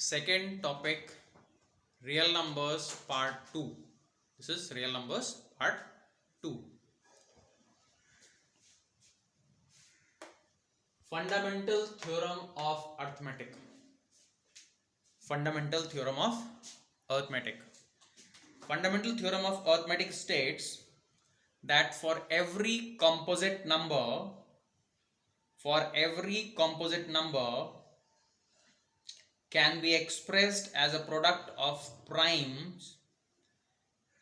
Second topic, real numbers part 2. This is real numbers part 2. Fundamental theorem of arithmetic. Fundamental theorem of arithmetic. Fundamental theorem of arithmetic states that for every composite number can be expressed as a product of primes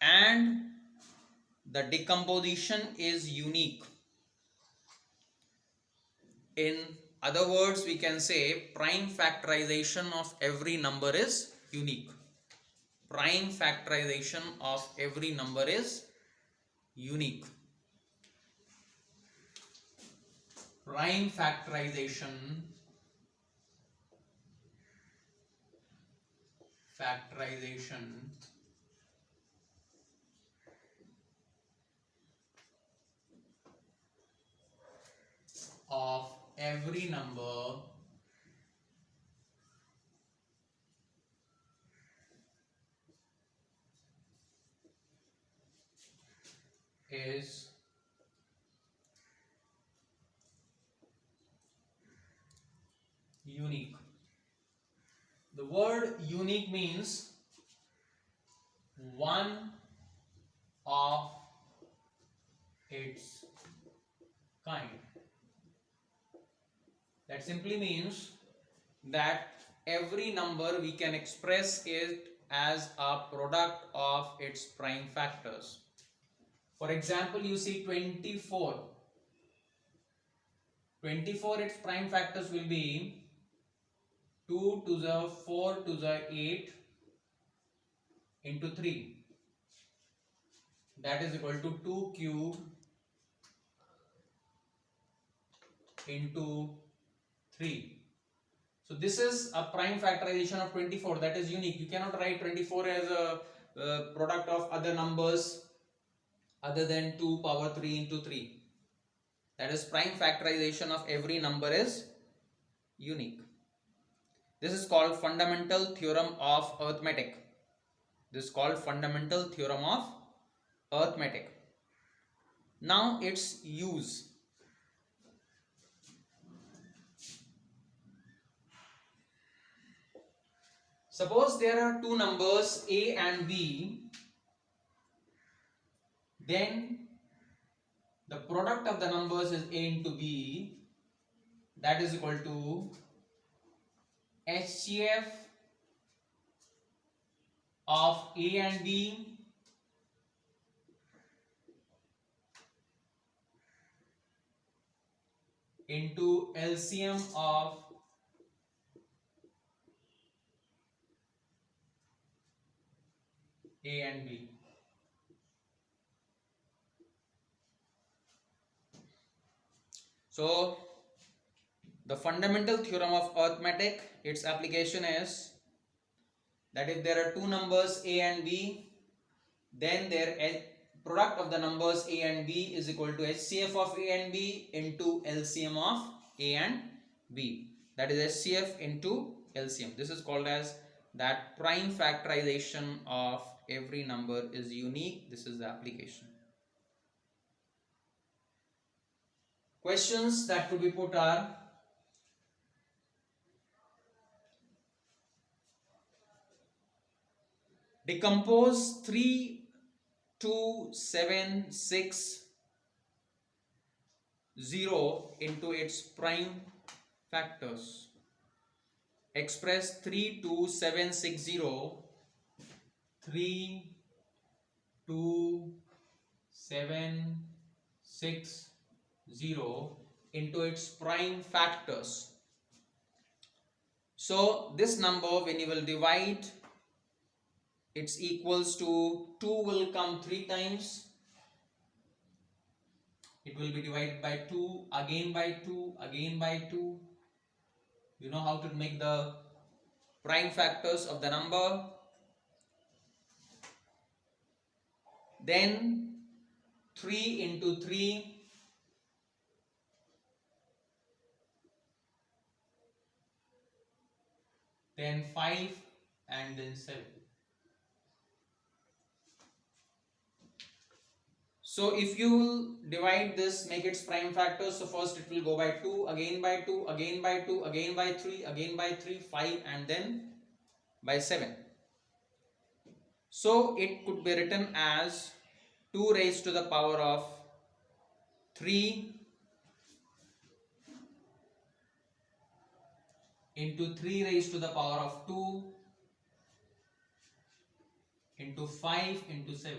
and the decomposition is unique. In other words, we can say prime factorization of every number is unique. Prime factorization of every number is unique. Prime factorization of every number is unique. The word unique means one of its kind. That simply means that every number we can express it as a product of its prime factors. For example, you see 24. 24, its prime factors will be 2 to the 4 to the 8 into 3. That is equal to 2 cube into 3. So this is a prime factorization of 24 that is unique. You cannot write 24 as a product of other numbers other than 2 power 3 into 3. That is prime factorization of every number is unique. This is called fundamental theorem of arithmetic. This is called fundamental theorem of arithmetic. Now its use. Suppose there are two numbers A and B, then the product of the numbers is A into B, that is equal to HCF of A and B into LCM of A and B. So the fundamental theorem of arithmetic, its application is that if there are two numbers A and B, then their product of the numbers A and B is equal to HCF of A and B into LCM of A and B. That is HCF into LCM. This is called as that prime factorization of every number is unique. This is the application. Questions that could be put are: decompose 32760 into its prime factors. Express 32760 into its prime factors. So this number, when you will divide, it's equals to 2 will come 3 times. It will be divided by 2, again by 2, again by 2. You know how to make the prime factors of the number. Then 3 into 3. then 5 and then 7. So if you will divide this, make its prime factors, so first it will go by 2, again by 2, again by 2, again by 3, again by 3, 5 and then by 7. So it could be written as 2 raised to the power of 3 into 3 raised to the power of 2 into 5 into 7.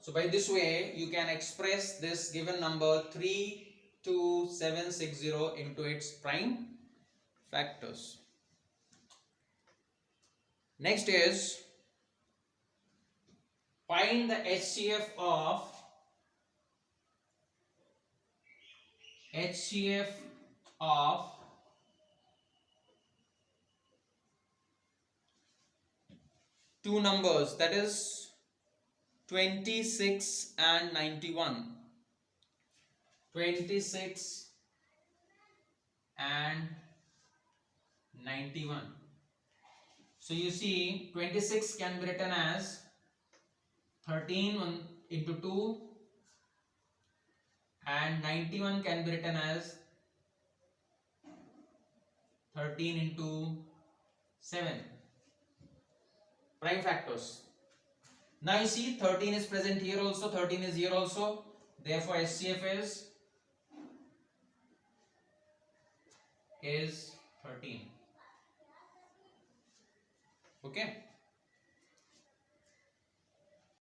So by this way you can express this given number 32760 into its prime factors. Next is find the HCF of two numbers, that is 26 and 91. 26 and 91. So you see 26 can be written as 13 into 2 and 91 can be written as 13 into 7. Prime factors. Now you see 13 is present here also, 13 is here also. Therefore HCF is 13. Okay.